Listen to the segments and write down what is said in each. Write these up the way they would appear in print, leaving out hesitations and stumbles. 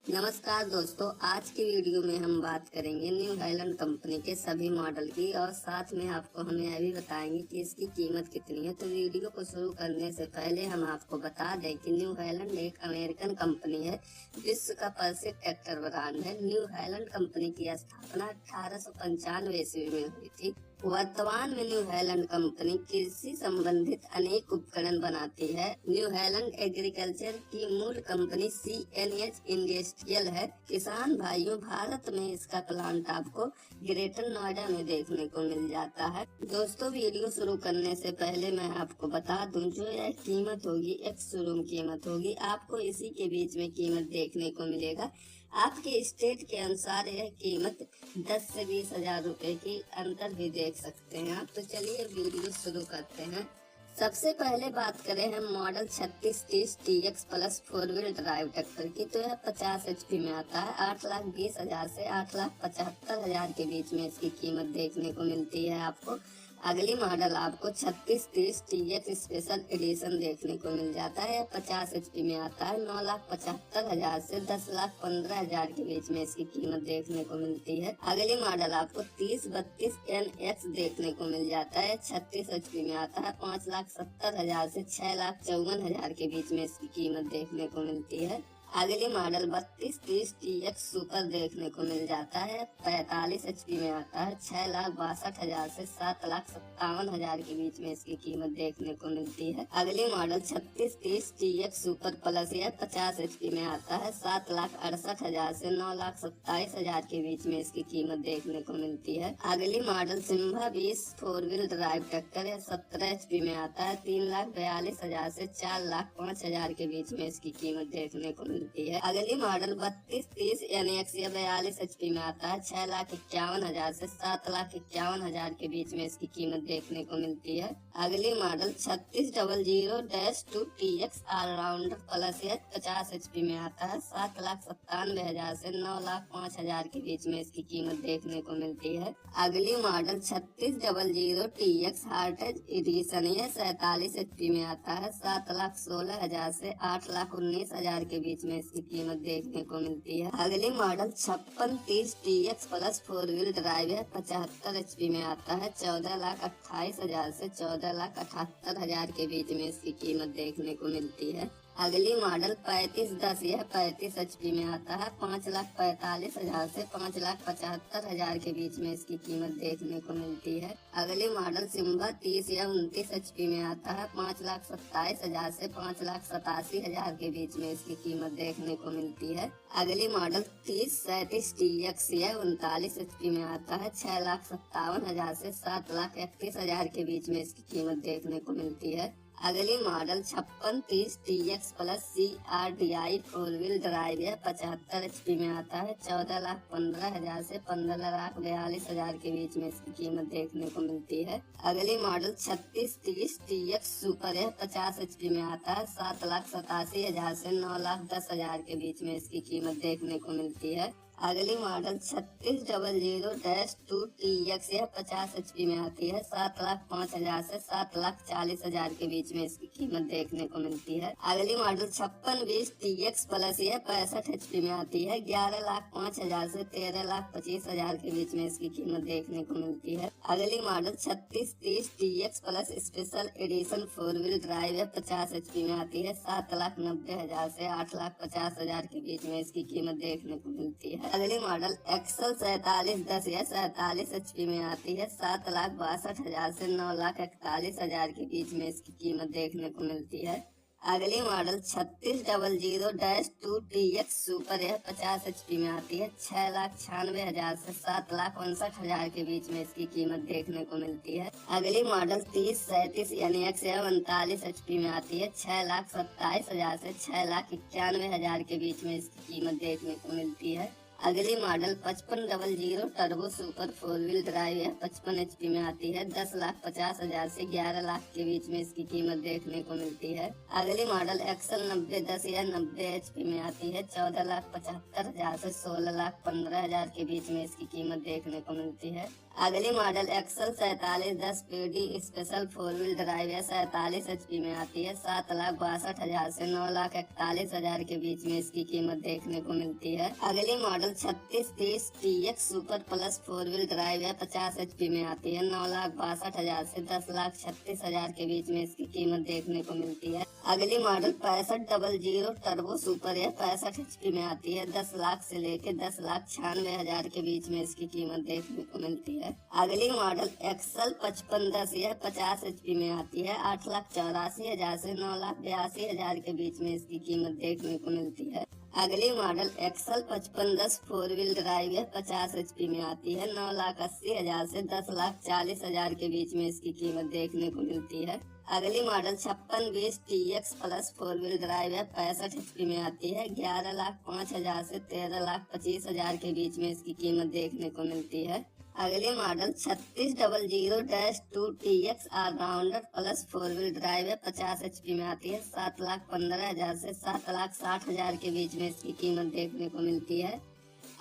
नमस्कार दोस्तों, आज की वीडियो में हम बात करेंगे न्यू हाईलैंड कंपनी के सभी मॉडल की और साथ में आपको हम यह भी बताएंगे कि इसकी कीमत कितनी है। तो वीडियो को शुरू करने से पहले हम आपको बता दें कि न्यू हाईलैंड एक अमेरिकन कंपनी है, विश्व का प्रसिद्ध ट्रैक्टर ब्रांड है। न्यू हाईलैंड कंपनी की स्थापना 1895 ईस्वी में हुई थी। वर्तमान में न्यू हाईलैंड कंपनी कृषि संबंधित अनेक उपकरण बनाती है। न्यू हाईलैंड एग्रीकल्चर की मूल कंपनी CNH इंडस्ट्रियल है। किसान भाइयों, भारत में इसका प्लांट आपको ग्रेटर नोएडा में देखने को मिल जाता है। दोस्तों, वीडियो शुरू करने से पहले मैं आपको बता दूं, जो यह कीमत होगी एक शोरूम कीमत होगी। आपको इसी के बीच में कीमत देखने को मिलेगा। आपके स्टेट के अनुसार यह कीमत 10 से 20 हजार रुपए की अंतर भी देख सकते हैं आप। तो चलिए वीडियो शुरू करते हैं। सबसे पहले बात करें हम model 3630 TX plus 4 wheel drive tractor की, तो यह 50 HP में आता है। 8,20,000 से 8,75,000 के बीच में इसकी कीमत देखने को मिलती है आपको। अगली मॉडल आपको 3630 TX स्पेशल एडिशन देखने को मिल जाता है। 50 HP में आता है। 9,75,000 से 10,15,000 के बीच में इसकी कीमत देखने को मिलती है। अगली मॉडल आपको 3032 NX देखने को मिल जाता है। 36 HP में आता है। 5,70,000 से 6,54,000 के बीच में इसकी कीमत देखने को मिलती है। अगली मॉडल 3230 TX सुपर देखने को मिल जाता है। 45 HP में आता है। 6,62,000 से 7,57,000 के बीच में इसकी कीमत देखने को मिलती है। अगली मॉडल 3630 TX सुपर प्लस, यह 50 HP में आता है। 7,68,000 से 9,27,000 के बीच में इसकी कीमत देखने को मिलती है। अगली model Simba 20 4 wheel drive tractor, यह 17 HP में आता है। 3,42,000 से 4,05,000 के बीच में इसकी कीमत देखने को मिलती है। अगली मॉडल 3230 NX, यह 42 HP में आता है। 6,51,000 से 7,51,000 के बीच में इसकी कीमत देखने को मिलती है। अगली मॉडल 3600-2 TX ऑलराउंडर प्लस, यह 50 HP में आता है। 7,97,000 से 9,05,000 के बीच में इसकी कीमत देखने को मिलती है। अगली मॉडल 3600 TX हार्टेज एडिशन, यह 47 HP में आता है। 7,16,000 से 8,19,000 के बीच में इसकी कीमत देखने को मिलती है। अगली model 5630 TX plus 4 wheel drive है। 75 HP में आता है। 14,28,000 से 14,78,000 के बीच में इसकी कीमत देखने को मिलती है। अगली मॉडल 3510, यह 35 HP में आता है। 5,45,000 से 5,75,000 के बीच में इसकी कीमत देखने को मिलती है। अगली मॉडल सिम्बा 30, यह 29 HP में आता है। 5,27,000 से 5,87,000 के बीच में इसकी कीमत देखने को मिलती है। अगली मॉडल 3037 TX, यह 39 HP में आता है। 6,57,000 से 7,31,000 के बीच में इसकी कीमत देखने को मिलती है। अगली model 5630 TX plus CRDI 4 wheel drive है। 75 HP में आता है। 14,15,000 से 15,42,000 के बीच में इसकी कीमत देखने को मिलती है। अगली मॉडल 3630 TX सुपर है। 50 HP में आता है। 7,87,000 से 9,10,000 के बीच में इसकी कीमत देखने को मिलती है। अगली मॉडल 3600-2 TX, यह 50 HP में आती है। 7,05,000 से 7,40,000 के बीच में इसकी कीमत देखने को मिलती है। अगली मॉडल 5620 TX प्लस, यह 65 HP में आती है। 11,05,000 से 13,25,000 के बीच में इसकी कीमत देखने को मिलती है। अगली model 3630 TX plus special edition 4 wheel drive है। 50 HP में आती है। 7,90,000 से 8,50,000 के बीच में इसकी कीमत देखने को मिलती है। अगली मॉडल एक्सल 4710, यह 47 HP में आती है। 7,62,000 से 9,41,000 के बीच में इसकी कीमत देखने को मिलती है। अगली मॉडल 3600-2 TX सुपर, यह 50 HP में आती है। 6,96,000 से 7,59,000 के बीच में इसकी कीमत देखने को मिलती है। अगली मॉडल 3037 NX, यह 39 HP में आती है। 6,27,000 से 6,91,000 के बीच में इसकी कीमत देखने को मिलती है। अगली model 5500 turbo super 4 wheel drive है। 55 HP में आती है। 10,50,000 से 11 लाख के बीच में इसकी कीमत देखने को मिलती है। अगली मॉडल एक्सल 9010, यह 90 HP में आती है। 14,75,000 से 16,15,000 के बीच में इसकी कीमत देखने को मिलती है। अगली model Excel 4710 PD special 4 wheel drive है, 47 HP में आती है। 7,62,000 से 9,41,000 के बीच में इसकी कीमत देखने को मिलती है। अगली model 3630 TX super plus 4 wheel drive है, 50 HP में आती है। 9,62,000 से 10,36,000 के बीच में इसकी कीमत देखने को मिलती है। अगली मॉडल 6500 टर्बो सुपर है, 65 HP में आती है। 10 लाख से लेके 10,96,000 के बीच में इसकी कीमत देखने को मिलती है। अगली मॉडल एक्सल 5510 है, 50 HP में आती है। 8,84,000 से 9,82,000 के बीच में इसकी कीमत देखने को मिलती है। अगली मॉडल एक्सल 5510 4 व्हील ड्राइव है, 50 HP में आती है। 9,80,000 से 10,40,000 के बीच में इसकी कीमत देखने को मिलती है। अगली model 5620 TX plus 4 wheel drive है, 65 HP में आती है। 11,05,000 से 13,25,000 के बीच में इसकी कीमत देखने को मिलती है। अगली model 3600-2 TX allrounder plus 4 wheel drive है, 50 HP में आती है। 7,15,000 से 7,60,000 के बीच में इसकी कीमत देखने को मिलती है।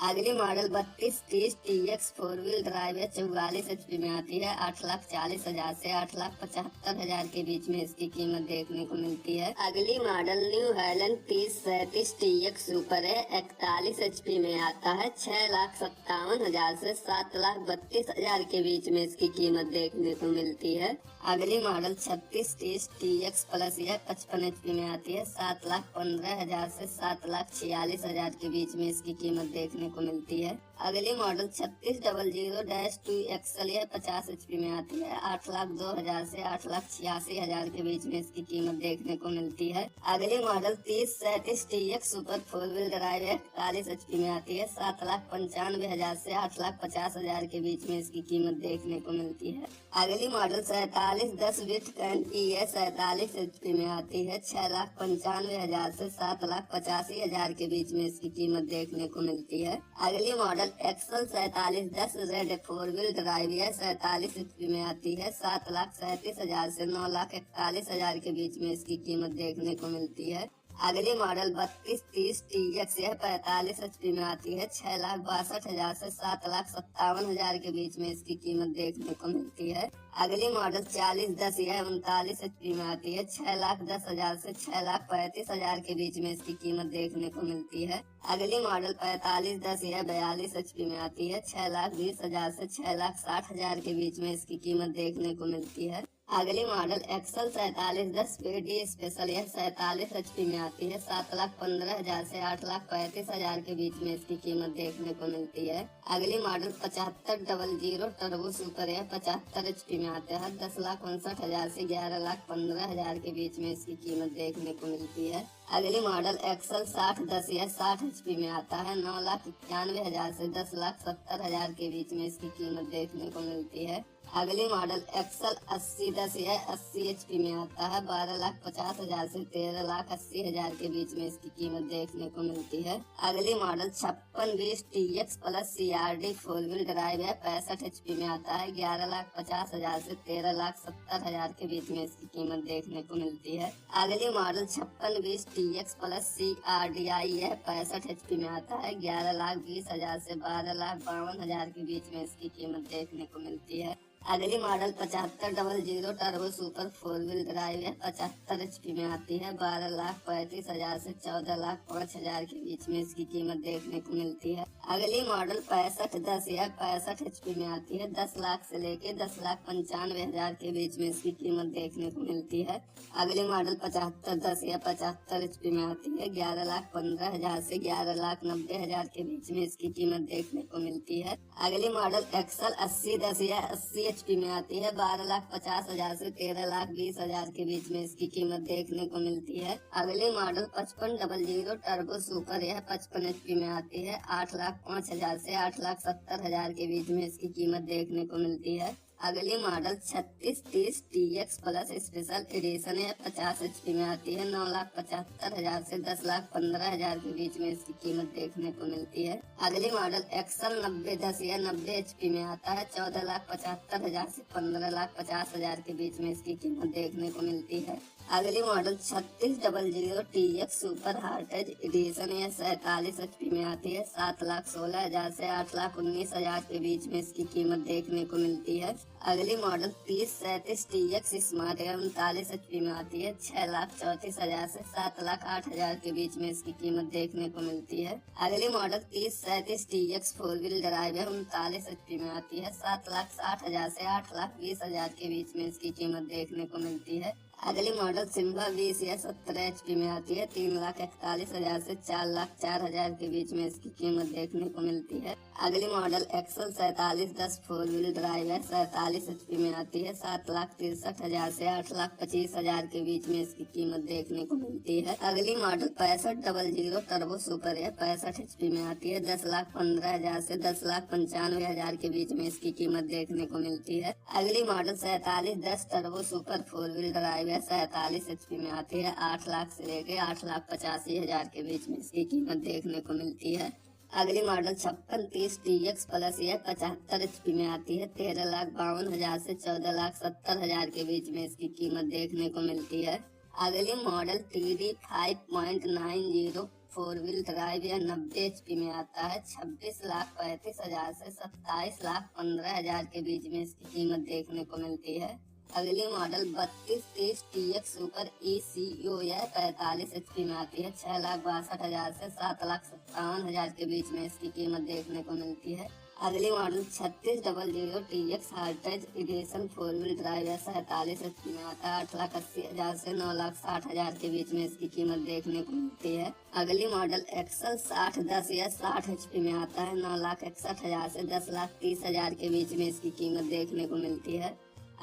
अगली मॉडल 3230 TX 4 व्हील ड्राइव है, 44 HP में आती है। 8,40,000 से 8,75,000 के बीच में इसकी कीमत देखने को मिलती है। अगली model new highland 3037 TX super है, 41 HP में आता है। 6,57,000 से 7,32,000 के बीच में इसकी कीमत देखने को मिलती है। अगली मॉडल 3630 TX प्लस है, 55 HP में आती है। 7,15,000 से 7,46,000 के बीच में इसकी कीमत देखने को मिलती है। अगली मॉडल 3600-2 एक्सल है, 50 HP में आती है। 8,02,000 से 8,86,000 के बीच में इसकी कीमत देखने को मिलती है। अगली model 3037 TX super 4 wheel drive है, 41 HP में आती है। 7,95,000 से 8,50,000 के बीच में इसकी कीमत देखने को मिलती है। अगली मॉडल 4710 विथ कैंटी है, 47 HP में आती है। 6,95,000 से 7,85,000 के बीच में इसकी कीमत देखने को मिलती है। अगली model Excel 4710 red 4 wheel drive है, 47 HP में आती है। 7,37,000 से 9,41,000 के बीच में इसकी कीमत देखने को मिलती है। अगली मॉडल 3230 TX है, 45 HP में आती है। 6,62,000 से 7,57,000 के बीच में इसकी कीमत देखने को मिलती है। अगली मॉडल 4010 है, 39 HP में आती है। 6,10,000 से 6,35,000 के बीच में इसकी कीमत देखने को मिलती है। अगली मॉडल 4510 है, 42 HP में आती है। 6,20,000 से 6,60,000 के बीच में इसकी कीमत देखने को मिलती है। अगली मॉडल एक्सल 4710 PD स्पेशल है, 47 HP में आती है। 7,15,000 से 8,35,000 के बीच में इसकी कीमत देखने को मिलती है। अगली मॉडल 7500 टर्बो सुपर है, 75 HP में आता है। 10,59,000 से 11,15,000 के बीच में इसकी कीमत देखने को मिलती है। अगली मॉडल एक्सल 6010 है, 60 HP में आता है। 9,91,000 से 10,70,000 के बीच में इसकी कीमत देखने को मिलती है। अगली मॉडल एक्सल 8010 है, 80 HP में आता है। 12,50,000 से 13,80,000 के बीच में इसकी कीमत देखने को मिलती है। अगली model 5620 TX plus CRD 4 wheel drive है, 65 HP में आता है। 11,50,000 से 13,70,000 के बीच में इसकी कीमत देखने को मिलती है। अगली मॉडल 5620 TX प्लस CRDI है, 65 HP में आता है। 11,20,000 से 12,52,000 के बीच में इसकी कीमत देखने को मिलती है। अगली model 7500 turbo super 4 wheel drive है, 75 HP में आती है। 12,35,000 से 14,05,000 के बीच में इसकी कीमत देखने को मिलती है। अगली मॉडल 6510 है, 65 HP में आती है। 10 लाख से लेके 10,95,000 के बीच में इसकी कीमत देखने को मिलती है। अगली मॉडल 7510 है, 75 HP में आती है। 11,15,000 से 11,90,000 के बीच में इसकी कीमत देखने को मिलती है। अगली मॉडल एक्सल 8010 है, 80 HP में आती है। 12,50,000 से 13,20,000 के बीच में इसकी कीमत देखने को मिलती है। अगली मॉडल 5500 टर्बो सुपर है, 55 HP में आती है। 8,05,000 से 8,70,000 के बीच में इसकी कीमत देखने को मिलती है। अगली model 3630 TX plus special edition है, 50 HP में आती है। 9,75,000 से 10,15,000 के बीच में इसकी कीमत देखने को मिलती है। अगली मॉडल एक्सल 9010 है, 90 HP में आता है। 14,75,000 से 15,50,000 के बीच में इसकी कीमत देखने को मिलती है। अगली model 3600 TX super heritage addition है, 47 HP में आती है। 7,16,000 से 8,19,000 के बीच में इसकी कीमत देखने को मिलती है। अगली मॉडल 3037 TX स्मार्ट है, 39 HP में आती है। 6,34,000 से 7,08,000 के बीच में इसकी कीमत देखने को मिलती है। अगली मॉडल 3037 TX 4 व्हील ड्राइव है, 39 HP में आती है। 7,60,000 से 8,20,000 के बीच में इसकी कीमत देखने को मिलती है। अगली मॉडल सिम्बा 20 या 17 HP में आती है। 3,41,000 से 4,04,000 के बीच में इसकी कीमत देखने को मिलती है। अगली मॉडल एक्सल 4710 4 व्हील ड्राइव है, 47 HP में आती है। 7,63,000 से 8,25,000 के बीच में इसकी कीमत देखने को मिलती है। अगली मॉडल 6500 टर्बो सुपर है, 65 HP में आती है। 10,15,000 से 10,95,000 के बीच में इसकी कीमत देखने को मिलती है। अगली model 4710 turbo super 4 wheel drive 47 HP में आती है। 8 लाख से लेके 8,85,000 के बीच में इसकी कीमत देखने को मिलती है। अगली मॉडल 5630 TX प्लस यह 75 HP में आती है। 13,52,000 से 14,70,000 के बीच में इसकी कीमत देखने को मिलती है। अगली मॉडल TD 5.90 4 व्हील ड्राइव या 90 HP में आता है। 26,35,000 से 27,15,000 के बीच में इसकी कीमत देखने को मिलती है। अगली मॉडल 3230 TX सुपर ECO या 45 HP में आती है। 6,62,000 से 7,57,000 के बीच में इसकी कीमत देखने को मिलती है। अगली model 3600 TX heritage edition 4 wheel drive है, 47 HP में आता है। 8,80,000 से 9,60,000 के बीच में इसकी कीमत देखने को मिलती है। अगली मॉडल एक्सल 6010 या 60 HP में आता है। 9,61,000 से 10,30,000 के बीच में इसकी कीमत देखने को मिलती है।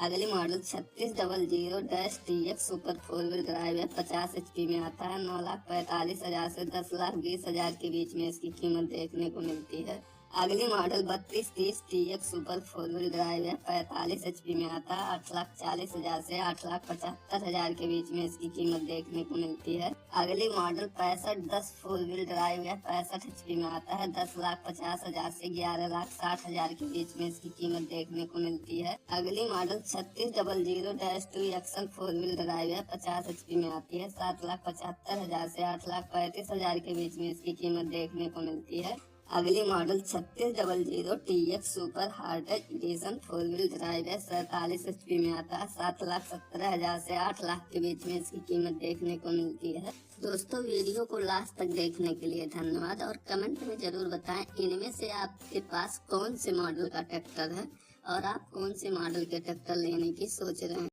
अगली model 3600 TX super 4 wheel drive है, 50 HP में आता है। 9,45,000 से 10,20,000 के बीच में इसकी कीमत देखने को मिलती है। अगली model 3230 TX super 4 wheel drive है, 45 HP में आता है। 8,40,000 से 8,75,000 के बीच में इसकी कीमत देखने को मिलती है। अगली मॉडल 6510 4 व्हील ड्राइव है, 65 HP में आता है। 10,50,000 से 11,60,000 के बीच में इसकी कीमत देखने को मिलती है। अगली मॉडल 3600 2 XL 4 व्हील ड्राइव है, 50 HP में आती है। 7,75,000 से 8,35,000 के बीच में इसकी कीमत देखने को मिलती है। अगली model 3600 TX super heritage edition 4 wheel drive है, 47 HP में आता है। 7,70,000 से 8 लाख के बीच में इसकी कीमत देखने को मिलती है। दोस्तों, वीडियो को लास्ट तक देखने के लिए धन्यवाद और कमेंट में जरूर बताएं इनमें से आपके पास कौन से मॉडल का ट्रैक्टर है और आप कौन से मॉडल के ट्रैक्टर लेने की सोच रहे हैं।